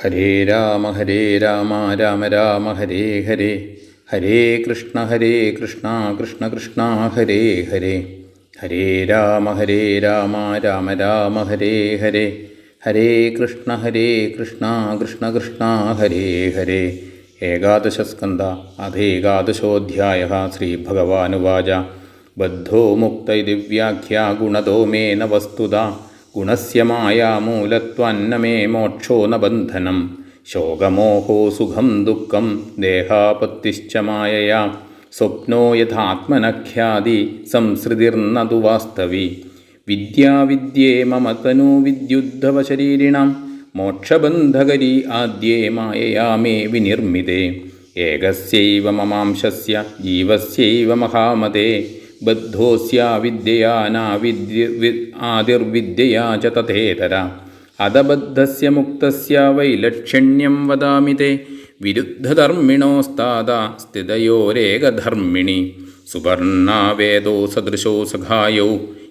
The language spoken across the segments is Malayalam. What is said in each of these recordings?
ഹരേ രാമ രാമ രാമ ഹരേ ഹരേ, ഹരേ കൃഷ്ണ കൃഷ്ണ കൃഷ്ണ ഹരേ ഹരേ, ഹരേ രാമ രാമ രാമ ഹരേ ഹരേ, ഹരേ കൃഷ്ണ കൃഷ്ണ കൃഷ്ണ ഹരേ ഹരേ. ഏകാദശസ്കന്ധ അഥേകാദശോऽധ്യായः. ശ്രീഭഗവാനുവാച. ബദ്ധോ മുക്ത ഇതി വ്യാഖ്യാ ഗുണതോ മേ ന വസ്തുതാ, ഗുണസ്യ മായാമൂലത്വാന്ന മേ മോക്ഷോ ന ബന്ധനം, ശോകമോഹോ സുഖം ദുഃഖം ദേഹാപത്തിശ്ച മായയാ, സ്വപ്നോ യഥാത്മനഖ്യാതി സംസൃതിർന തു വാസ്തവി, വിദ്യാവിദ്യേ മമ തനു വിദ്യുദ്ധവശരീരിണാം, മോക്ഷബന്ധകരീ ആദ്യേ മായയാ മേ വിനിർമ്മിതേ, ഏകസ്യൈവ മമാംശസ്യ ജീവസ്യൈവ മഹാമതേ, ബദ്ധോസ്യാവിദ്യയാ ആദിർവിദ്യയാ ച തഥേതര, അദബദ്ധസ്യ മുക്തസ്യ വൈലക്ഷണ്യം വദാമി തേ, വിരുദ്ധധർമ്മിണോസ്താദാ സ്ഥിതയോരേകധർമ്മിണി, സുവർണാവേദോ സദൃശോ സഖായൗ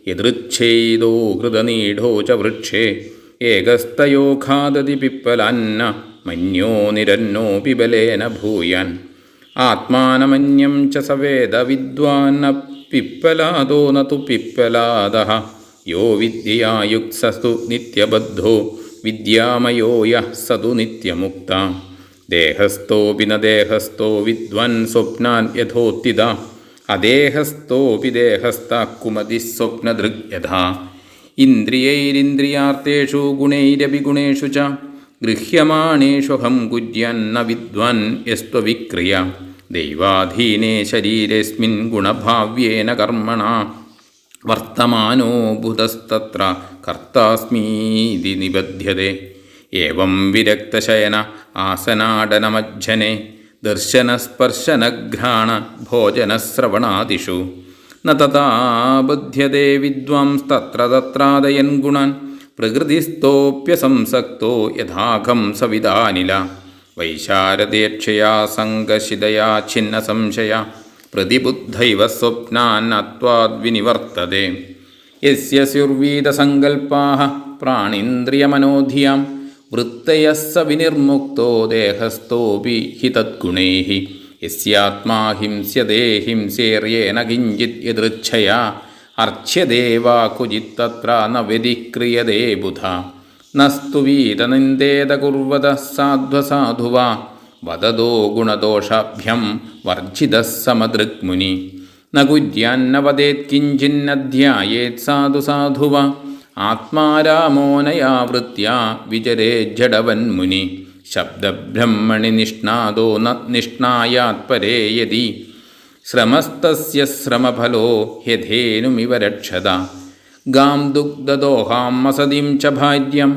യദൃച്ഛേദോ കൃതനീഢോ ച വൃക്ഷേ, ഏകസ്തയോ ഖാദതി പിപ്പലാന്ന മന്യോ നിരന്നോപി ബലേന ഭൂയാൻ, ആത്മാനമന്യം ച സവേദ വിദ്വാന്ന പിപ്പലാദോ ന തു പിപ്പലാദഃ, യോ വിദ്യയാ യുക്തസ്തു നിത്യബദ്ധോ വിദ്യാമയോ യഃ സ തു നിത്യമുക്ത, ദേഹസ്ഥോപി ന ദേഹസ്ഥോ വിദ്വാൻ സ്വപ്നാൻ യഥോത്തിത, അദേഹസ്ഥോപി ദേഹസ്ഥഃ കുമതി സ്വപ്നദൃഗ് യഥാ, ഇന്ദ്രിയൈരിന്ദ്രിയാർത്ഥേഷു ഗുണൈരപി ഗുണേഷു ച ഗൃഹ്യമാണേഷ്വഹം കുര്യന്ന വിദ്വാൻ യസ്ത്വവിക്രിയ, ദൈവാധീനേ ശരീരേസ്മിൻ ഗുണഭാവ്യേന കർമ്മണ, വർത്തമാനോ ബുധസ്തത്ര കർത്താസ്മീതി നിബധ്യതേ, ഏവം വിരക്തശയന ആസനാടനമജ്ജനെ, ദർശനസ്പർശനഘ്രാണ ഭോജനശ്രവണാദിഷു, ന തഥാ ബധ്യതേ വിദ്വാംസ്തത്ര തത്രാദയൻ ഗുണാൻ, പ്രകൃതിസ്ഥോപ്യസംസക്തോ യഥാഖം സവിതാനില, വൈശാരദേക്ഷയാ സംഗശിതയാ ഛിന്ന സംശയ, പ്രതിബുദ്ധൈവ സ്വപ്നാൻ അത്വാദ്വിനിവർത്തതേ, യസ്യ സ്യുർവീതസങ്കൽപ്പാഃ പ്രാണീന്ദ്രിയമനോധിയാം, വൃത്തയഃ സ വിനിർമുക്തോ ദേഹസ്ഥോപി ഹി തദ്ഗുണൈഃ, യസ്യാത്മാ ഹിംസ്യതേ ഹിംസേര്യേന കിഞ്ചിത് യദൃച്ഛയാ, അർച്ച്യതേ വാ ക്വചിത്തത്ര ന വ്യതിക്രിയതേ ബുധ, നസ്തു വീതനിന്ദേത കുർവതഃ സാധ്വസാധുവാ, വദതോ ഗുണദോഷാഭ്യം വർജിതഃ സമദൃക്മുനി, ന കുര്യാന്ന വദേത് കിഞ്ചിന്നധ്യായേത് സാധു സാധുവാ, ആത്മാരാമോനയാ വൃത്യാ വിചരേജ്ജഡവന്മുനി, ശബ്ദബ്രഹ്മണി നിഷ്ണാദോ ന നിഷ്ണായാത് പരേ യതി, ശ്രമസ്തസ്യ ശ്രമഫലോ ഹ്യധേനുമിവ രക്ഷത, ഗാം ദുഗ്ധദോഹാം അസതിം ച ഭാര്യം,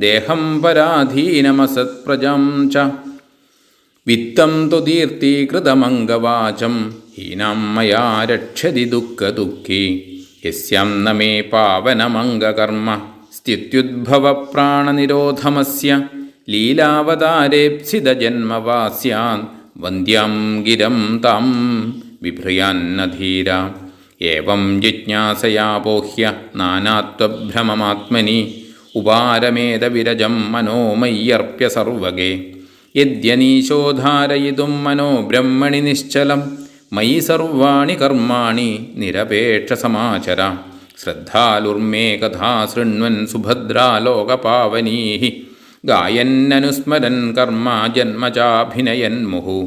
ദേഹം പരാധീനമസത്പ്രജാം ച, വിത്തം ത്വദീർത്തീകൃതമംഗവാചം, ഹീനാം മയാ രക്ഷതി ദുഃഖദുഃഖി, യസ്യാം ന മേ പാവനമംഗകർമ്മ, സ്ഥിത്യുദ്ഭവപ്രാണനിരോധമസ്യ, ലീലാവതാരേപ്സിതജന്മവാസ്യാൻ, വന്ദ്യാം ഗിരം താം ബിഭ്രയാന്നധീര, ഏവം ജിജ്ഞാസയാപോഹ്യ നാനാത്വഭ്രമമാത്മനി, ഉപാരമേതവിരജം മനോമയ്യർപ്യ സർവഗേ, യദ്യനീശോധാരയിതും മനോ ബ്രഹ്മണി നിശ്ചലം, മയി സർവാണി കർമാണി നിരപേക്ഷസമാചര, ശ്രദ്ധാലുർമേ കഥാ ശൃണ്വൻ സുഭദ്രാലോകപാവനീഃ, ഗായന്നനുസ്മരൻ കർമ്മ ജന്മചാഭിനയൻ മുഹു,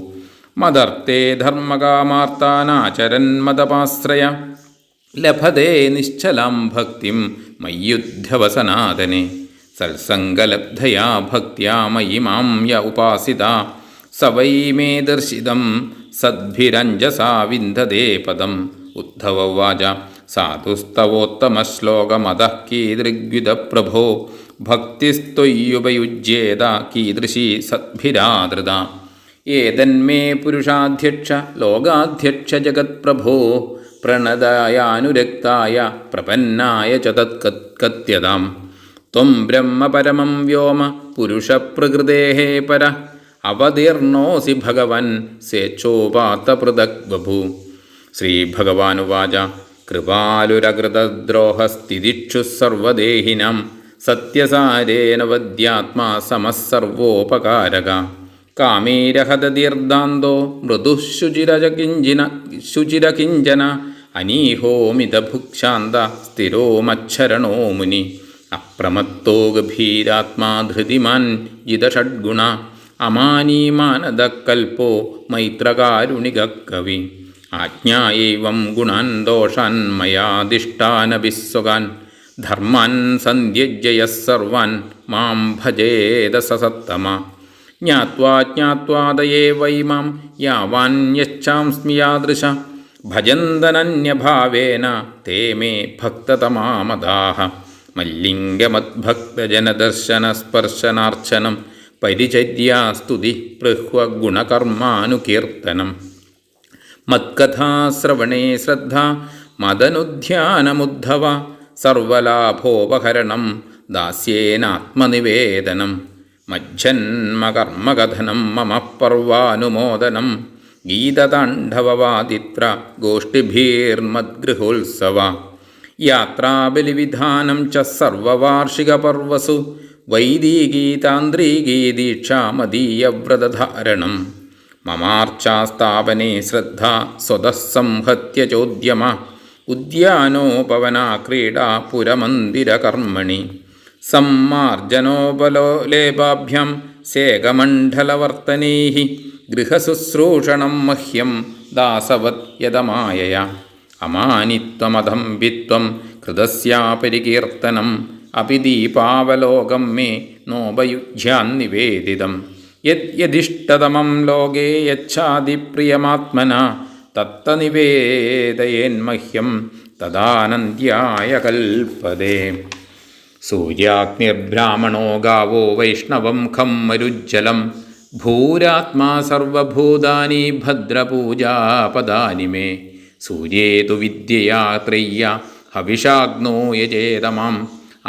മദർത്തേ ധർമ്മകാമാർത്താനാചരൻ മദപാശ്രയ, ലഭതേ നിശ്ചലാം ഭക്തിം മയ്യുദ്ധവസനാദനെ, സത്സംഗലബ്ധയാ ഭക്ത്യാ മയി മാം യ ഉപാസിത, സ വൈ മേ ദർശിതം സദ്ഭിരഞ്ജസാ വിന്ദതേ പദം. ഉദ്ധവ ഉവാച. സാധുസ്തവോത്തമശ്ലോകമതഃ കീദൃഗ്വിദ പ്രഭോ, ഭക്തിസ്ത്വയ്യുപയുജ്യേത കീദൃശീ സദ്ഭിരാധൃത, ഏതന്മേ പുരുഷാധ്യക്ഷ ലോകാധ്യക്ഷ ജഗത്പ്രഭോ, പ്രണതായാനുരക്തായ പ്രപന്നായ ച തത്കഥ്യതാം, ത്വം ബ്രഹ്മ പരമം വ്യോമ പുരുഷപ്രകൃതേഃ പര, അവതീർണോസി ഭഗവൻ സേച്ഛോപാത്തപൃഥക് ബഭൂ. ശ്രീഭഗവാനുവാച. കൃപാലുരകൃതദ്രോഹസ്ഥിതിക്ഷു സർവദേഹിനാം, സത്യസാരേന വദ്യാത്മാ സമഃസർവോപകാരക കാമേരഹതദീർദാന്തോ മൃദുഃശുചിരകിഞ്ചന അനീഹോമിതഭുക്ഷാന്ത സ്ഥിരോ മച്ഛരണോ മുനി അപ്രമത്തോ ഗഭീരാത്മാ ധൃതിമാൻ ജിതഷഡ്ഗുണ അമാനീമാനദകൽപ്പോ മൈത്രകാരുണികകവി ആജ്ഞായൈവം ഗുണാൻ ദോഷാൻ മയാദിഷ്ടാനഭിസ്വകാൻ ധർമാൻ സന്ധ്യജ്യ സർവാൻ മാം ഭജേത സസത്തമ ജ്ഞാത്വാ ജ്ഞാത്വാദയേ വൈ മാം യാവാൻ യച്ഛാംസ്മി യാദൃശ ഭജന്തനന്യഭാവേന തേ മേ ഭക്തതമാമദാഃ മല്ലിംഗമദ്ഭക്തജനദർശനസ്പർശനാർച്ചനം പരിചര്യാസ്തുതി പൃഹ്വഗുണകർമാനുകീർത്തനം മത്കഥാശ്രവണേ ശ്രദ്ധ മദനുധ്യാനമുദ്ധവ സർവലാഭോപഹരണം ദാസ്യേനാത്മനിവേദനം മജ്ജന്മകർമ്മകഥനം മമ പർവാനുമോദനം ഗീതതാണ്ഡവവാദിത്ര ഗോഷ്ഠിഭീർമദ്ഗൃഹോത്സവ യാത്രാബലിവിധാനം ച സർവവാർഷികപർവസു വൈദികീ താന്ത്രികീ ദീക്ഷാ മദീയവ്രതധാരണം മമാർച്ചാസ്ഥാപനേ ശ്രദ്ധ സ്വതഃ സംഹത്യ ചോദ്യമ ഉദ്യാനോപവനാ ക്രീഡാ പുരമന്ദിരകർമ്മണി സമ്മാർജനോപലോലേപാഭ്യാം സേകമണ്ഡലവർത്തനൈഃ ഗൃഹശുശ്രൂഷണം മഹ്യം ദാസവത് യതമായയാ അമാനിത്വമധംബിത്വം കൃതസ്യാപരികീർത്തനം അപി ദീപാവലോകം മേ നോപയുജ്യാന്നിവേദിതം യദിഷ്ടതമം ലോകേ യച്ഛാദിപ്രിയമാത്മന തത്തനിവേദയേന്മഹ്യം തദാനന്ദ്യായ കൽപ്പതേ സൂര്യാഗ്നിർബ്രാഹ്മണോ ഗാവോ വൈഷ്ണവം ഖം മരുജ്ജലം ഭൂരാത്മാ സർവഭൂതാനി ഭദ്രപൂജാപദാനി മേ സൂര്യേ തു വിദ്യയാ ത്രയ്യ ഹവിഷാഗ്നോ യജേതമാം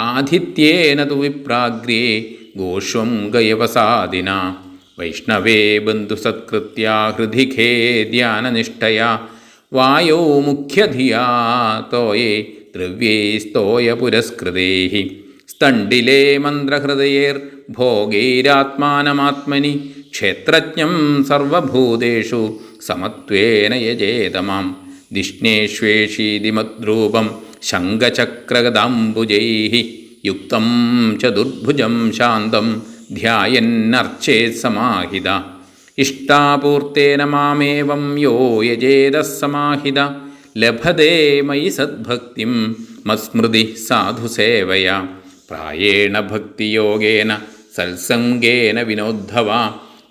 ആദിത്യേന തു വിപ്രാഗ്രേ ഗോഷ്വം ഗയവസാദിന വൈഷ്ണവേ ബന്ധുസത്കൃത്യാ ഹൃദിഖേ ധ്യാനനിഷ്ഠയാ വായോ മുഖ്യധിയാ തോയേ ദ്രവ്യേ സ്തോയ പുരസ്കൃതൈഃ സ്തണ്ഡിലേ മന്ത്രഹൃദയേർഭോഗൈരാത്മാനമാത്മനി ക്ഷേത്രജ്ഞം സർവഭൂതേഷു സമത്വേന യജേതമാം ദിഷ്ണേഷ്വേഷീതിമദ്രൂപം ശംഖചക്രഗദാംബുജൈഃ യുക്തം ചതുർഭുജം ശാന്തം ധ്യായന്നർച്ചേത് സമാഹിത ഇഷ്ടാപൂർത്തേന മാമേവം യോ യജേതഃ സമാഹിത ലഭതേ മയി സദ്ഭക്തിം മത്സ്മൃതി സാധുസേവയാ പ്രായേണ ഭക്തിയോഗേന സത്സംഗേന വിനോദ്ധവ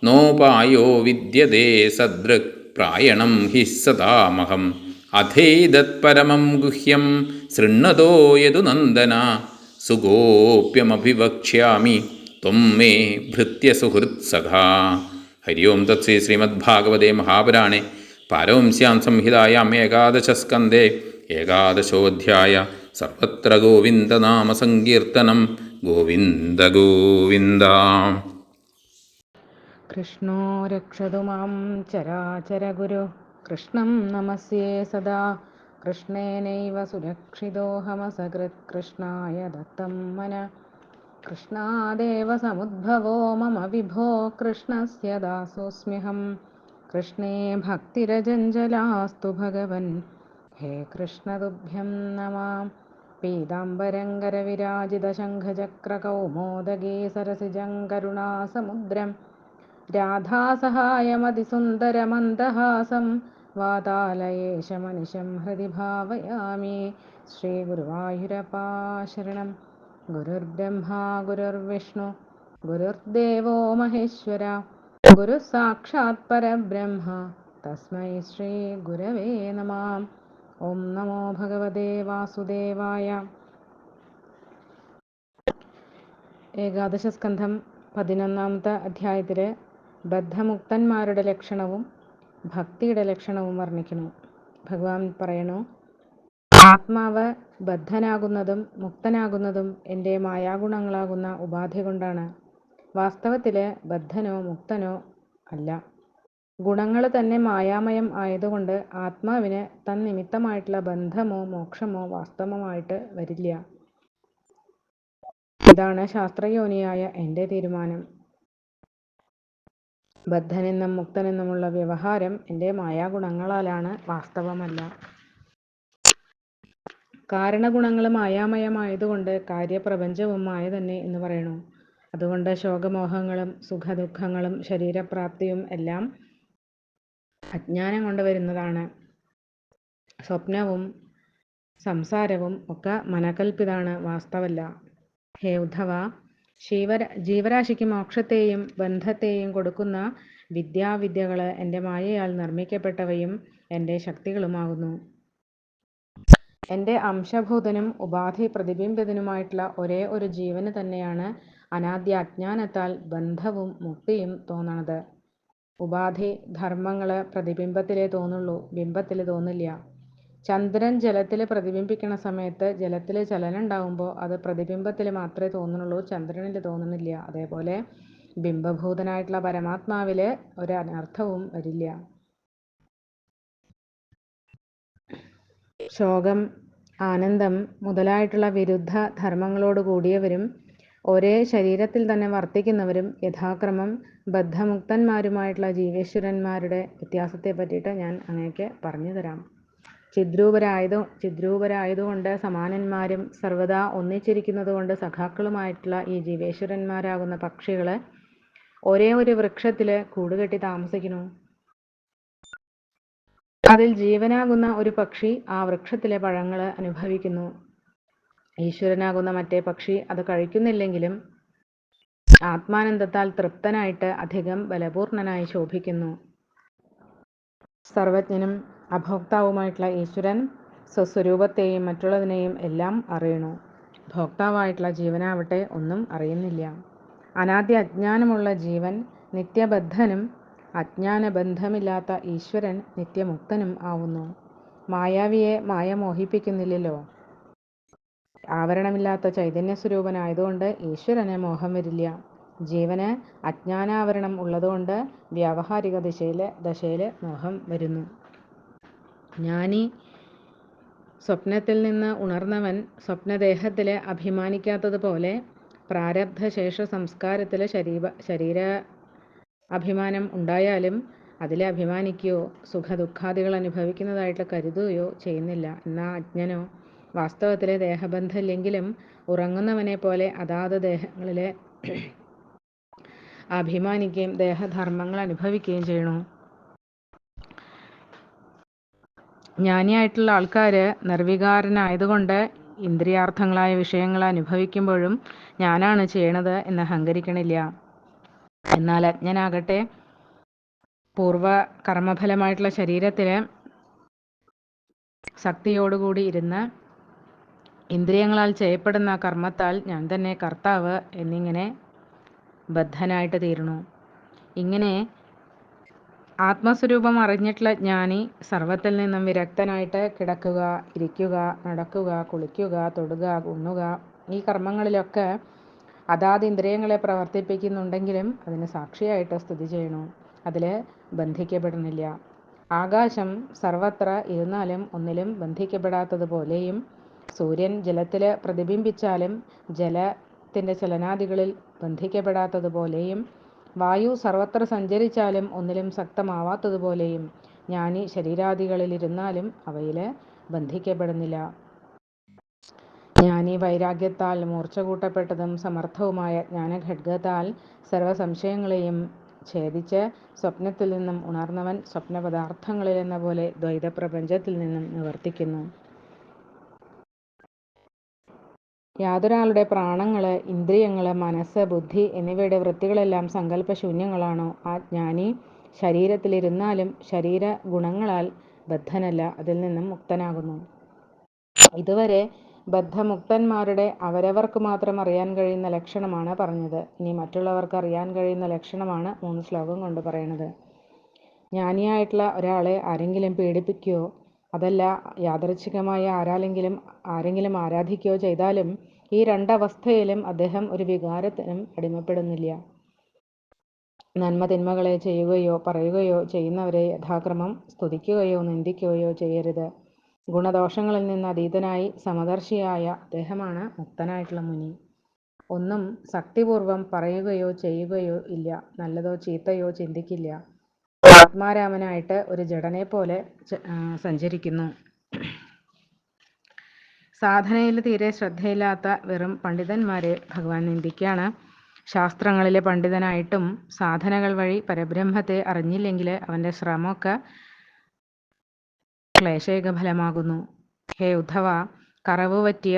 നോപായോ വിദ്യതേ സദൃക് പ്രായണം ഹി സദാമഹം അഥൈതത്പരമം ഗുഹ്യം ശൃണ്വതോ യദുനന്ദന സുഗോപ്യമഭിവക്ഷ്യാമി ത്വം മേ ഭൃത്യസുഹൃത്സഖാ. ഹരി ഓം തത്സേ. ശ്രീമദ്ഭാഗവതേ മഹാപുരാണേ പാരമംസ്യാം സംഹിതായാം ഏകാദശസ്കന്ധേ ഏകാദശോऽധ്യായ സർവത്ര ഗോവിന്ദനാമസങ്കീർത്തനം. ഗോവിന്ദ ഗോവിന്ദ. കൃഷ്ണോ രക്ഷതു മാം ചരാചരഗുരു കൃഷ്ണം നമസ്യേ സദാ. കൃഷ്ണേനൈവ സുരക്ഷിതോഹമസകൃത് കൃഷ്ണായ ദത്തം മന. കൃഷ്ണാദേവ സമുദ്ഭവോ മമ വിഭോ കൃഷ്ണസ്യ ദാസോऽസ്മ്യഹം. കൃഷ്ണേ ഭക്തിരജഞ്ജലാസ്തു ഭഗവൻ. ഹേ കൃഷ്ണ തുഭ്യം നമാം. പീതാംബരങ്കരവിരാജിതശംഖചക്രകൗമോദഗീ സരസിജം കരുണാസമുദ്രം രാധാസഹായമതിസുന്ദരമന്ദഹാസം വാതാലയേശമനിശം ഹൃദി ഭാവയാമി. ശ്രീഗുരുവായൂരപ്പാ ശരണം. ഗുരുർബ്രഹ്മാ ഗുരുർവിഷ്ണു ഗുരുർദേവോ മഹേശ്വര. ഗുരു സാക്ഷാത് പരബ്രഹ്മ തസ്മൈ ശ്രീ ഗുരവേ നമഃ. ഓം നമോ ഭഗവതേ വാസുദേവായ. ഏകാദശസ്കന്ധം 11-ാമത്തെ അധ്യായത്തിൽ ബദ്ധമുക്തന്മാരുടെ ലക്ഷണവും ഭക്തിയുടെ ലക്ഷണവും വർണ്ണിക്കുന്നു. ഭഗവാൻ പറയണു, ആത്മാവ് ബദ്ധനാകുന്നതും മുക്തനാകുന്നതും എൻ്റെ മായാഗുണങ്ങളാകുന്ന ഉപാധി കൊണ്ടാണ്. വാസ്തവത്തിൽ ബദ്ധനോ മുക്തനോ അല്ല. ഗുണങ്ങൾ തന്നെ മായാമയം ആയതുകൊണ്ട് ആത്മാവിന് തന്നിമിത്തമായിട്ടുള്ള ബന്ധമോ മോക്ഷമോ വാസ്തവമായിട്ട് വരില്ല. ഇതാണ് ശാസ്ത്രയോനിയായ എൻ്റെ തീരുമാനം. ബദ്ധനെന്നും മുക്തനെന്നുമുള്ള വ്യവഹാരം എൻ്റെ മായാഗുണങ്ങളാലാണ്, വാസ്തവമല്ല. കാരണഗുണങ്ങൾ മായാമയമായതുകൊണ്ട് കാര്യപ്രപഞ്ചവും മായ തന്നെ എന്ന് പറയണു. അതുകൊണ്ട് ശോകമോഹങ്ങളും സുഖദുഃഖങ്ങളും ശരീരപ്രാപ്തിയും എല്ലാം അജ്ഞാനം കൊണ്ട് വരുന്നതാണ്. സ്വപ്നവും സംസാരവും ഒക്കെ മനകൽപ്പിതാണ്, വാസ്തവല്ല. ഹേ ഉദ്ധവ, ജീവരാശിക്ക് മോക്ഷത്തെയും ബന്ധത്തെയും കൊടുക്കുന്ന വിദ്യാവിദ്യകൾ എൻ്റെ മായയാൽ നിർമ്മിക്കപ്പെട്ടവയും എൻ്റെ ശക്തികളുമാകുന്നു. എൻ്റെ അംശഭൂതനും ഉപാധി പ്രതിബിംബിതനുമായിട്ടുള്ള ഒരേ ഒരു ജീവന് തന്നെയാണ് അനാദ്യ അജ്ഞാനത്താൽ ബന്ധവും മുക്തിയും തോന്നണത്. ഉപാധി ധർമ്മങ്ങൾ പ്രതിബിംബത്തിലേ തോന്നുള്ളൂ, ബിംബത്തിൽ തോന്നില്ല. ചന്ദ്രൻ ജലത്തിൽ പ്രതിബിംബിക്കണ സമയത്ത് ജലത്തിൽ ചലനം ഉണ്ടാകുമ്പോൾ അത് പ്രതിബിംബത്തിൽ മാത്രമേ തോന്നുന്നുള്ളൂ, ചന്ദ്രനിൽ തോന്നുന്നില്ല. അതേപോലെ ബിംബഭൂതനായിട്ടുള്ള പരമാത്മാവിൽ ഒരു അനർത്ഥവും വരില്ല. ശോകം, ആനന്ദം മുതലായിട്ടുള്ള വിരുദ്ധ ധർമ്മങ്ങളോട് കൂടിയവരും ഒരേ ശരീരത്തിൽ തന്നെ വർത്തിക്കുന്നവരും യഥാക്രമം ബദ്ധമുക്തന്മാരുമായിട്ടുള്ള ജീവേശ്വരന്മാരുടെ വ്യത്യാസത്തെ പറ്റിയിട്ട് ഞാൻ അങ്ങേക്ക് പറഞ്ഞു തരാം. ചിദ്രൂപരായതുകൊണ്ട് സമാനന്മാരും സർവദാ ഒന്നിച്ചിരിക്കുന്നത് കൊണ്ട് സഖാക്കളുമായിട്ടുള്ള ഈ ജീവേശ്വരന്മാരാകുന്ന പക്ഷികൾ ഒരേ ഒരു വൃക്ഷത്തിൽ കൂടുകെട്ടി താമസിക്കുന്നു. അതിൽ ജീവനാകുന്ന ഒരു പക്ഷി ആ വൃക്ഷത്തിലെ പഴങ്ങൾ അനുഭവിക്കുന്നു. ഈശ്വരനാകുന്ന മറ്റേ പക്ഷി അത് കഴിക്കുന്നില്ലെങ്കിലും ആത്മാനന്ദത്താൽ തൃപ്തനായിട്ട് അധികം ബലപൂർണനായി ശോഭിക്കുന്നു. സർവജ്ഞനും അഭോക്താവുമായിട്ടുള്ള ഈശ്വരൻ സ്വസ്വരൂപത്തെയും മറ്റുള്ളതിനെയും എല്ലാം അറിയണു. ഭോക്താവായിട്ടുള്ള ജീവനാവട്ടെ ഒന്നും അറിയുന്നില്ല. അനാദ്യ അജ്ഞാനമുള്ള ജീവൻ നിത്യബദ്ധനും അജ്ഞാനബന്ധമില്ലാത്ത ഈശ്വരൻ നിത്യമുക്തനും ആവുന്നു. മായാവിയെ മായ മോഹിപ്പിക്കുന്നില്ലല്ലോ. ആവരണമില്ലാത്ത ചൈതന്യസ്വരൂപനായതുകൊണ്ട് ഈശ്വരന് മോഹം വരില്ല. ജീവന് അജ്ഞാനാവരണം ഉള്ളതുകൊണ്ട് വ്യാവഹാരിക ദശയിൽ മോഹം വരുന്നു. ജ്ഞാനി സ്വപ്നത്തിൽ നിന്ന് ഉണർന്നവൻ സ്വപ്നദേഹത്തിൽ അഭിമാനിക്കാത്തതുപോലെ പ്രാരബ്ധശേഷ സംസ്കാരത്തിൽ ശരീര അഭിമാനം ഉണ്ടായാലും അതിലെ അഭിമാനിക്കുകയോ സുഖദുഃഖാദികൾ അനുഭവിക്കുന്നതായിട്ട് കരുതുകയോ ചെയ്യുന്നില്ല. എന്നാൽ അജ്ഞനോ വാസ്തവത്തിലെ ദേഹബന്ധമില്ലെങ്കിലും ഉറങ്ങുന്നവനെ പോലെ അതാത് ദേഹങ്ങളിലെ അഭിമാനിക്കുകയും ദേഹധർമ്മങ്ങൾ അനുഭവിക്കുകയും ചെയ്യണു. ജ്ഞാനിയായിട്ടുള്ള ആൾക്കാർ നിർവികാരനായതുകൊണ്ട് ഇന്ദ്രിയാർത്ഥങ്ങളായ വിഷയങ്ങൾ അനുഭവിക്കുമ്പോഴും ഞാനാണ് ചെയ്യണത് എന്ന് അഹങ്കരിക്കണില്ല. എന്നാൽ അജ്ഞനാകട്ടെ പൂർവ കർമ്മഫലമായിട്ടുള്ള ശരീരത്തിൽ ശക്തിയോടുകൂടി ഇരുന്ന് ഇന്ദ്രിയങ്ങളാൽ ചെയ്യപ്പെടുന്ന കർമ്മത്താൽ ഞാൻ തന്നെ കർത്താവ് എന്നിങ്ങനെ ബദ്ധനായിട്ട് തീരണു. ഇങ്ങനെ ആത്മസ്വരൂപം അറിഞ്ഞിട്ടുള്ള ജ്ഞാനി സർവത്തിൽ നിന്നും വിരക്തനായിട്ട് കിടക്കുക, ഇരിക്കുക, നടക്കുക, കുളിക്കുക, തൊടുക, ഉണ്ണുക ഈ കർമ്മങ്ങളിലൊക്കെ അതാത് ഇന്ദ്രിയങ്ങളെ പ്രവർത്തിപ്പിക്കുന്നുണ്ടെങ്കിലും അതിന് സാക്ഷിയായിട്ട് സ്ഥിതി ചെയ്യണു. അതിൽ ബന്ധിക്കപ്പെടുന്നില്ല. ആകാശം സർവത്ര ഇരുന്നാലും ഒന്നിലും ബന്ധിക്കപ്പെടാത്തതുപോലെയും സൂര്യൻ ജലത്തിൽ പ്രതിബിംബിച്ചാലും ജലത്തിൻ്റെ ചലനാദികളിൽ ബന്ധിക്കപ്പെടാത്തതുപോലെയും വായു സർവത്ര സഞ്ചരിച്ചാലും ഒന്നിലും ശക്തമാവാത്തതുപോലെയും ജ്ഞാനി ശരീരാദികളിലിരുന്നാലും അവയിൽ ബന്ധിക്കപ്പെടുന്നില്ല. ജ്ഞാനി വൈരാഗ്യത്താൽ മൂർച്ച കൂട്ടപ്പെട്ടതും സമർത്ഥവുമായ ജ്ഞാനഖഡ്ഗത്താൽ സർവസംശയങ്ങളെയും ഛേദിച്ച് സ്വപ്നത്തിൽ നിന്നും ഉണർന്നവൻ സ്വപ്നപദാർത്ഥങ്ങളിലെന്ന പോലെ ദ്വൈതപ്രപഞ്ചത്തിൽ നിന്നും നിവർത്തിക്കുന്നു. യാതൊരാളുടെ പ്രാണങ്ങൾ, ഇന്ദ്രിയങ്ങൾ, മനസ്സ്, ബുദ്ധി എന്നിവയുടെ വൃത്തികളെല്ലാം സങ്കല്പശൂന്യങ്ങളാണോ ആ ജ്ഞാനി ശരീരത്തിലിരുന്നാലും ശരീര ഗുണങ്ങളാൽ ബദ്ധനല്ല, അതിൽ നിന്നും മുക്തനാകുന്നു. ഇതുവരെ ബദ്ധമുക്തന്മാരുടെ അവരവർക്ക് മാത്രം അറിയാൻ കഴിയുന്ന ലക്ഷണമാണ് പറഞ്ഞത്. ഇനി മറ്റുള്ളവർക്ക് അറിയാൻ കഴിയുന്ന ലക്ഷണമാണ് 3 ശ്ലോകം കൊണ്ട് പറയുന്നത്. ജ്ഞാനിയായിട്ടുള്ള ഒരാളെ ആരെങ്കിലും പീഡിപ്പിക്കുകയോ അതല്ല യാദൃച്ഛികമായ ആരെങ്കിലും ആരാധിക്കുകയോ ചെയ്താലും ഈ രണ്ടവസ്ഥയിലും അദ്ദേഹം ഒരു വികാരത്തിനും അടിമപ്പെടുന്നില്ല. നന്മ തിന്മകളെ ചെയ്യുകയോ പറയുകയോ ചെയ്യുന്നവരെ യഥാക്രമം സ്തുതിക്കുകയോ നിന്ദിക്കുകയോ ചെയ്യരുത്. ഗുണദോഷങ്ങളിൽ നിന്ന് അതീതനായി സമദർശിയായ അദ്ദേഹമാണ് മുക്തനായിട്ടുള്ള മുനി. ഒന്നും ശക്തിപൂർവം പറയുകയോ ചെയ്യുകയോ ഇല്ല. നല്ലതോ ചീത്തയോ ചിന്തിക്കില്ല. ആത്മാരാമനായിട്ട് ഒരു ജഡനെ പോലെ സഞ്ചരിക്കുന്നു. സാധനയിൽ തീരെ ശ്രദ്ധയില്ലാത്ത വെറും പണ്ഡിതന്മാരെ ഭഗവാൻ നിന്ദിക്കുകയാണ്. ശാസ്ത്രങ്ങളിലെ പണ്ഡിതനായിട്ടും സാധനകൾ വഴി പരബ്രഹ്മത്തെ അറിഞ്ഞില്ലെങ്കിൽ അവൻ്റെ ശ്രമമൊക്കെ ക്ലേശേകഫലമാകുന്നു. ഹേ ഉദ്ധവ, കറവ് പറ്റിയ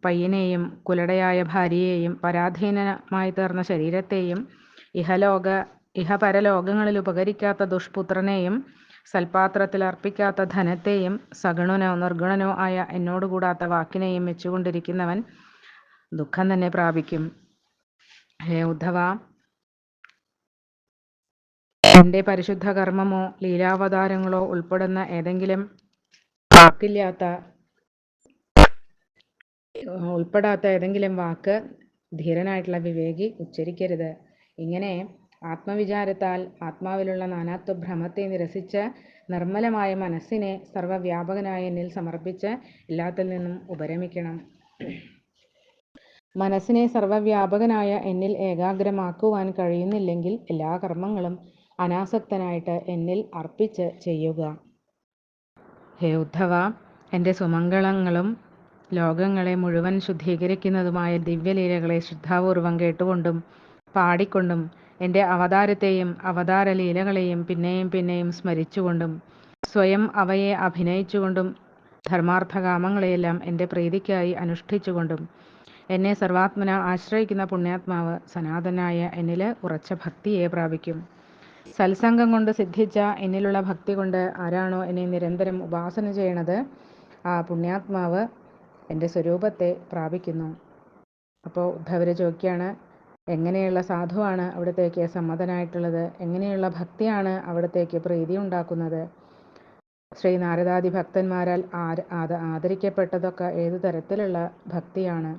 പയ്യനെയും കുലടയായ ഭാര്യയെയും പരാധീനമായി തീർന്ന ശരീരത്തെയും ഇഹപരലോകങ്ങളിൽ ഉപകരിക്കാത്ത ദുഷ്പുത്രനെയും സൽപാത്രത്തിൽ അർപ്പിക്കാത്ത ധനത്തെയും സഗുണനോ നിർഗുണനോ ആയ എന്നോടുകൂടാത്ത വാക്കിനെയും വെച്ചുകൊണ്ടിരിക്കുന്നവൻ ദുഃഖം തന്നെ പ്രാപിക്കും. ഹേ ഉദ്ധവ, എൻ്റെ പരിശുദ്ധ കർമ്മമോ ലീലാവതാരങ്ങളോ ഉൾപ്പെടുന്ന ഏതെങ്കിലും ഉൾപ്പെടാത്ത ഏതെങ്കിലും വാക്ക് ധീരനായിട്ടുള്ള വിവേകി ഉച്ചരിക്കരുത്. ഇങ്ങനെ ആത്മവിചാരത്താൽ ആത്മാവിലുള്ള നാനാത്വ ഭ്രമത്തെ നിരസിച്ച് നിർമ്മലമായ മനസ്സിനെ സർവവ്യാപകനായ എന്നിൽ സമർപ്പിച്ച് എല്ലാത്തിൽ നിന്നും ഉപരമിക്കണം. മനസ്സിനെ സർവവ്യാപകനായ എന്നിൽ ഏകാഗ്രമാക്കുവാൻ കഴിയുന്നില്ലെങ്കിൽ എല്ലാ കർമ്മങ്ങളും അനാസക്തനായിട്ട് എന്നിൽ അർപ്പിച്ച് ചെയ്യുക. ഹേ ഉദ്ധവ, എൻ്റെ സുമംഗളങ്ങളും ലോകങ്ങളെ മുഴുവൻ ശുദ്ധീകരിക്കുന്നതുമായ ദിവ്യലീലകളെ ശ്രദ്ധാപൂർവം കേട്ടുകൊണ്ടും പാടിക്കൊണ്ടും എൻ്റെ അവതാരത്തെയും അവതാരലീലകളെയും പിന്നെയും പിന്നെയും സ്മരിച്ചുകൊണ്ടും സ്വയം അവയെ അഭിനയിച്ചുകൊണ്ടും ധർമാർത്ഥകാമങ്ങളെയെല്ലാം എൻ്റെ പ്രീതിക്കായി അനുഷ്ഠിച്ചുകൊണ്ടും എന്നെ സർവാത്മന ആശ്രയിക്കുന്ന പുണ്യാത്മാവ് സനാതനായ എന്നിൽ ഉറച്ച ഭക്തിയെ പ്രാപിക്കും. സത്സംഗം കൊണ്ട് സിദ്ധിച്ച എന്നിലുള്ള ഭക്തി കൊണ്ട് ആരാണോ എന്നെ നിരന്തരം ഉപാസന ചെയ്യണത്, ആ പുണ്യാത്മാവ് എൻ്റെ സ്വരൂപത്തെ പ്രാപിക്കുന്നു. അപ്പോൾ ഉദ്ധവർ ചോദിക്കുകയാണ്, എങ്ങനെയുള്ള സാധുവാണ് അവിടത്തേക്ക് സമ്മതനായിട്ടുള്ളത്? എങ്ങനെയുള്ള ഭക്തിയാണ് അവിടത്തേക്ക് പ്രീതി ഉണ്ടാക്കുന്നത്? ശ്രീ നാരദാദി ഭക്തന്മാരാൽ ആദരിക്കപ്പെട്ടതൊക്കെ ഏതു തരത്തിലുള്ള ഭക്തിയാണ്?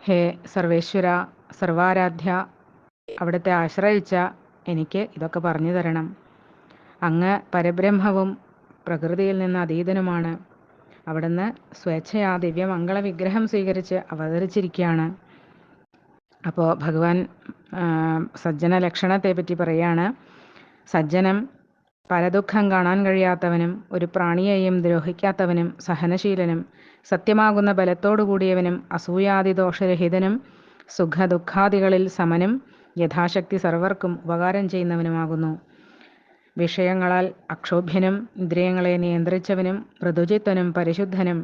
ഹേ സർവേശ്വര, സർവാരാധ്യ, അവിടുത്തെ ആശ്രയിച്ച എനിക്ക് ഇതൊക്കെ പറഞ്ഞു തരണം. അങ്ങ് പരബ്രഹ്മവും പ്രകൃതിയിൽ നിന്ന് അതീതനുമാണ്. അവിടുന്ന് സ്വേച്ഛയാ ദിവ്യമംഗള വിഗ്രഹം സ്വീകരിച്ച് അവതരിച്ചിരിക്കുകയാണ്. അപ്പോൾ ഭഗവാൻ സജ്ജന ലക്ഷണത്തെ പറ്റി പറയാണ്. സജ്ജനം പരദുഃഖം കാണാൻ കഴിയാത്തവനും ഒരു പ്രാണിയെയും ദ്രോഹിക്കാത്തവനും സഹനശീലനും സത്യമാകുന്ന ബലത്തോടു കൂടിയവനും അസൂയാദിദോഷരഹിതനും സുഖദുഃഖാദികളിൽ സമനും യഥാശക്തി സർവർക്കും ഉപകാരം ചെയ്യുന്നവനുമാകുന്നു. വിഷയങ്ങളാൽ അക്ഷോഭ്യനും ഇന്ദ്രിയങ്ങളെ നിയന്ത്രിച്ചവനും മൃദുചിത്തനും പരിശുദ്ധനും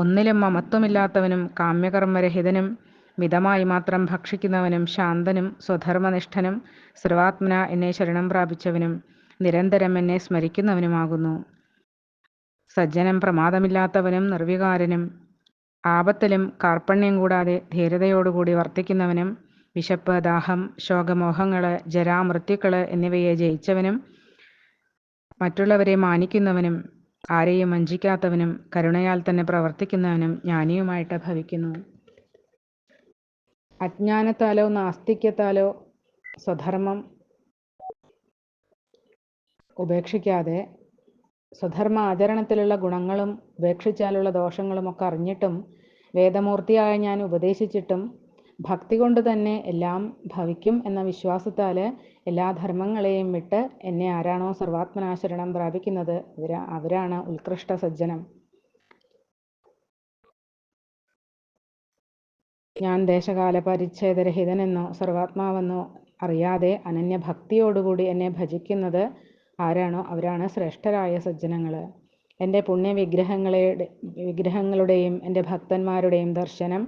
ഒന്നിലും മമത്വമില്ലാത്തവനും കാമ്യകർമ്മരഹിതനും മിതമായി മാത്രം ഭക്ഷിക്കുന്നവനും ശാന്തനും സ്വധർമ്മനിഷ്ഠനും സർവാത്മന എന്നെ ശരണം പ്രാപിച്ചവനും നിരന്തരം എന്നെ സ്മരിക്കുന്നവനുമാകുന്നു. സജ്ജനം പ്രമാദമില്ലാത്തവനും നിർവികാരനും ആപത്തിലും കാർപ്പണ്യം കൂടാതെ ധീരതയോടുകൂടി വർത്തിക്കുന്നവനും വിശപ്പ്, ദാഹം, ശോകമോഹങ്ങൾ, ജരാമൃത്യുക്കൾ എന്നിവയെ ജയിച്ചവനും മറ്റുള്ളവരെ മാനിക്കുന്നവനും ആരെയും വഞ്ചിക്കാത്തവനും കരുണയാൽ തന്നെ പ്രവർത്തിക്കുന്നവനും ജ്ഞാനിയുമായിട്ട് ഭവിക്കുന്നു. അജ്ഞാനത്താലോ നാസ്തിക്യത്താലോ സ്വധർമ്മം ഉപേക്ഷിക്കാതെ സ്വധർമ്മ ആചരണത്തിലുള്ള ഗുണങ്ങളും ഉപേക്ഷിച്ചാലുള്ള ദോഷങ്ങളുമൊക്കെ അറിഞ്ഞിട്ടും വേദമൂർത്തിയായ ഞാൻ ഉപദേശിച്ചിട്ടും ഭക്തി കൊണ്ട് തന്നെ എല്ലാം ഭവിക്കും എന്ന വിശ്വാസത്താൽ എല്ലാ ധർമ്മങ്ങളെയും വിട്ട് എന്നെ ആരാണോ സർവാത്മനാശരണം പ്രാപിക്കുന്നത് അവരാണ് ഉത്കൃഷ്ട സജ്ജനം. ഞാൻ ദേശകാല പരിച്ഛേദരഹിതനെന്നോ സർവാത്മാവെന്നോ അറിയാതെ അനന്യഭക്തിയോടുകൂടി എന്നെ ഭജിക്കുന്നത് ആരാണോ അവരാണ് ശ്രേഷ്ഠരായ സജ്ജനങ്ങൾ. എൻ്റെ വിഗ്രഹങ്ങളുടെയും എൻ്റെ ഭക്തന്മാരുടെയും ദർശനം,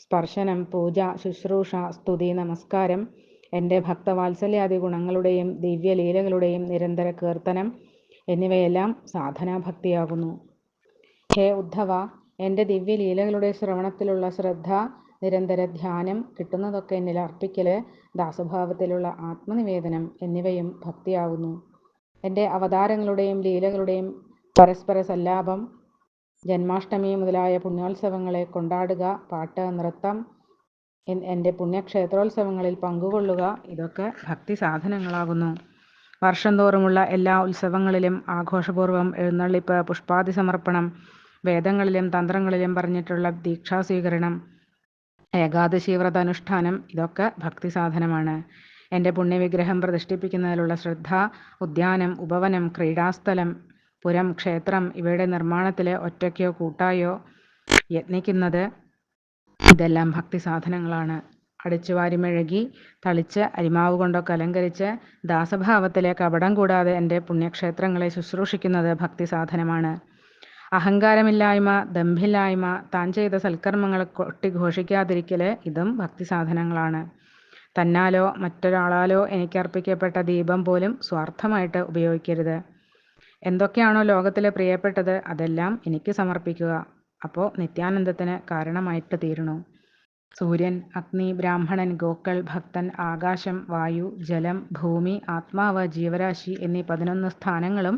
സ്പർശനം, പൂജ, ശുശ്രൂഷ, സ്തുതി, നമസ്കാരം, എൻ്റെ ഭക്തവാത്സല്യാദി ഗുണങ്ങളുടെയും ദിവ്യലീലകളുടെയും നിരന്തര കീർത്തനം എന്നിവയെല്ലാം സാധനാഭക്തിയാകുന്നു. ഹേ ഉദ്ധവ, എൻ്റെ ദിവ്യലീലകളുടെ ശ്രവണത്തിലുള്ള ശ്രദ്ധ, നിരന്തര ധ്യാനം, കിട്ടുന്നതൊക്കെ എന്നിൽ അർപ്പിക്കൽ, ദാസഭാവത്തിലുള്ള ആത്മനിവേദനം എന്നിവയും ഭക്തിയാകുന്നു. എൻ്റെ അവതാരങ്ങളുടെയും ലീലകളുടെയും പരസ്പര സല്ലാപം, ജന്മാഷ്ടമി മുതലായ പുണ്യോത്സവങ്ങളെ കൊണ്ടാടുക, പാട്ട്, നൃത്തം, എൻ്റെ പുണ്യക്ഷേത്രോത്സവങ്ങളിൽ പങ്കുകൊള്ളുക, ഇതൊക്കെ ഭക്തി സാധനങ്ങളാകുന്നു. വർഷം തോറുമുള്ള എല്ലാ ഉത്സവങ്ങളിലും ആഘോഷപൂർവ്വം എഴുന്നള്ളിപ്പ്, പുഷ്പാദി സമർപ്പണം, വേദങ്ങളിലും തന്ത്രങ്ങളിലും പറഞ്ഞിട്ടുള്ള ദീക്ഷാസ്വീകരണം, ഏകാദശി വ്രത അനുഷ്ഠാനം ഇതൊക്കെ ഭക്തി സാധനമാണ്. എൻ്റെ പുണ്യവിഗ്രഹം പ്രതിഷ്ഠിപ്പിക്കുന്നതിലുള്ള ശ്രദ്ധ, ഉദ്യാനം, ഉപവനം, ക്രീഡാസ്ഥലം, പുരം, ക്ഷേത്രം ഇവയുടെ നിർമ്മാണത്തിൽ ഒറ്റയ്ക്കോ കൂട്ടായോ യത്നിക്കുന്നത് ഇതെല്ലാം ഭക്തി സാധനങ്ങളാണ്. അടിച്ചുവാരി മെഴുകി തളിച്ച് അരിമാവ് കൊണ്ടൊക്കെ അലങ്കരിച്ച് ദാസഭാവത്തിലെ കപടം കൂടാതെ എൻ്റെ പുണ്യക്ഷേത്രങ്ങളെ ശുശ്രൂഷിക്കുന്നത് ഭക്തി സാധനമാണ്. അഹങ്കാരമില്ലായ്മ, ദമ്ഭില്ലായ്മ, താൻ ചെയ്ത സൽക്കർമ്മങ്ങൾ കൊട്ടിഘോഷിക്കാതിരിക്കൽ ഇതും ഭക്തി സാധനങ്ങളാണ്. തന്നാലോ മറ്റൊരാളാലോ എനിക്കർപ്പിക്കപ്പെട്ട ദീപം പോലും സ്വാർത്ഥമായിട്ട് ഉപയോഗിക്കരുത്. എന്തൊക്കെയാണോ ലോകത്തിൽ പ്രിയപ്പെട്ടത് അതെല്ലാം എനിക്ക് സമർപ്പിക്കുക. അപ്പോൾ നിത്യാനന്ദത്തിന് കാരണമായിട്ട് തീരണു. സൂര്യൻ, അഗ്നി, ബ്രാഹ്മണൻ, ഗോക്കൾ, ഭക്തൻ, ആകാശം, വായു, ജലം, ഭൂമി, ആത്മാവ്, ജീവരാശി എന്നീ 11 സ്ഥാനങ്ങളും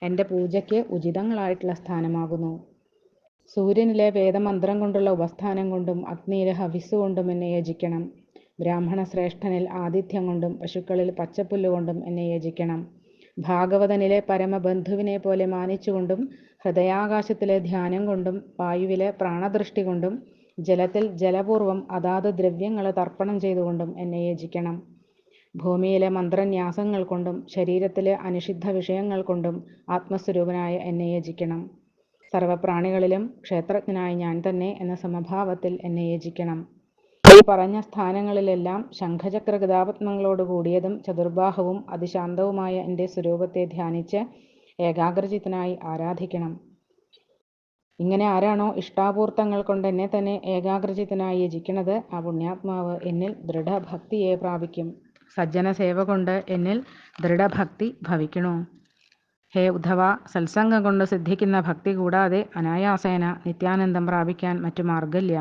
എൻ്റെ പൂജയ്ക്ക് ഉചിതങ്ങളായിട്ടുള്ള സ്ഥാനമാകുന്നു. സൂര്യനിലെ വേദമന്ത്രം കൊണ്ടുള്ള ഉപസ്ഥാനം കൊണ്ടും അഗ്നിയിലെ ഹവിസ് കൊണ്ടും എന്നെ യജിക്കണം. ബ്രാഹ്മണ ശ്രേഷ്ഠനിൽ ആതിഥ്യം കൊണ്ടും പശുക്കളിൽ പച്ചപ്പുല്ലുകൊണ്ടും എന്നെ യജിക്കണം. ഭാഗവതനിലെ പരമബന്ധുവിനെ പോലെ മാനിച്ചുകൊണ്ടും ഹൃദയാകാശത്തിലെ ധ്യാനം കൊണ്ടും വായുവിലെ പ്രാണദൃഷ്ടി കൊണ്ടും ജലത്തിൽ ജലപൂർവം അതാത് ദ്രവ്യങ്ങൾ തർപ്പണം ചെയ്തുകൊണ്ടും എന്നെ യജിക്കണം. ഭൂമിയിലെ മന്ത്രന്യാസങ്ങൾ കൊണ്ടും ശരീരത്തിലെ അനിഷിദ്ധ വിഷയങ്ങൾ കൊണ്ടും ആത്മസ്വരൂപനായ എന്നെ യജിക്കണം. സർവപ്രാണികളിലും ക്ഷേത്രജ്ഞനായ ഞാൻ തന്നെ എന്ന സമഭാവത്തിൽ എന്നെ യജിക്കണം. ഈ പറഞ്ഞ സ്ഥാനങ്ങളിലെല്ലാം ശംഖചക്ര ഗദാപത്മങ്ങളോട് കൂടിയതും ചതുർബാഹവും അതിശാന്തവുമായ എൻ്റെ സ്വരൂപത്തെ ധ്യാനിച്ച് ഏകാഗ്രചിത്തനായി ആരാധിക്കണം. ഇങ്ങനെ ആരാണോ ഇഷ്ടാപൂർത്തങ്ങൾ കൊണ്ട് എന്നെ തന്നെ ഏകാഗ്രചിത്തനായി യജിക്കുന്നത് ആ പുണ്യാത്മാവ് എന്നിൽ ദൃഢഭക്തിയെ പ്രാപിക്കും. സജ്ജന സേവ കൊണ്ട് എന്നിൽ ദൃഢഭക്തി ഭവിക്കണു. ഹേ ഉദ്ധവ, സത്സംഗം കൊണ്ട് സിദ്ധിക്കുന്ന ഭക്തി കൂടാതെ അനായാസേന നിത്യാനന്ദം പ്രാപിക്കാൻ മറ്റു മാർഗമില്ല.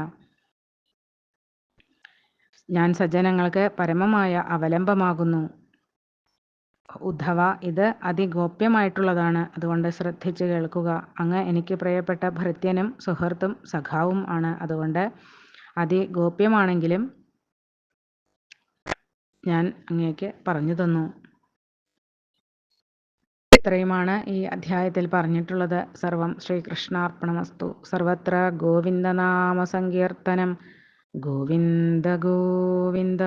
ഞാൻ സജ്ജനങ്ങൾക്ക് പരമമായ അവലംബമാകുന്നു. ഉദ്ധവ, ഇത് അതിഗോപ്യമായിട്ടുള്ളതാണ്. അതുകൊണ്ട് ശ്രദ്ധിച്ച് കേൾക്കുക. അങ്ങ് എനിക്ക് പ്രിയപ്പെട്ട ഭൃത്യനും സുഹൃത്തും സഖാവും ആണ്. അതുകൊണ്ട് അതിഗോപ്യമാണെങ്കിലും ഞാൻ അങ്ങേക്ക് പറഞ്ഞു തന്നു. ഇത്രയുമാണ് ഈ അധ്യായത്തിൽ പറഞ്ഞിട്ടുള്ളത്. സർവം ശ്രീകൃഷ്ണാർപ്പണമസ്തു. സർവത്ര ഗോവിന്ദനാമ സങ്കീർത്തനം. ഗോവിന്ദ ഗോവിന്ദ.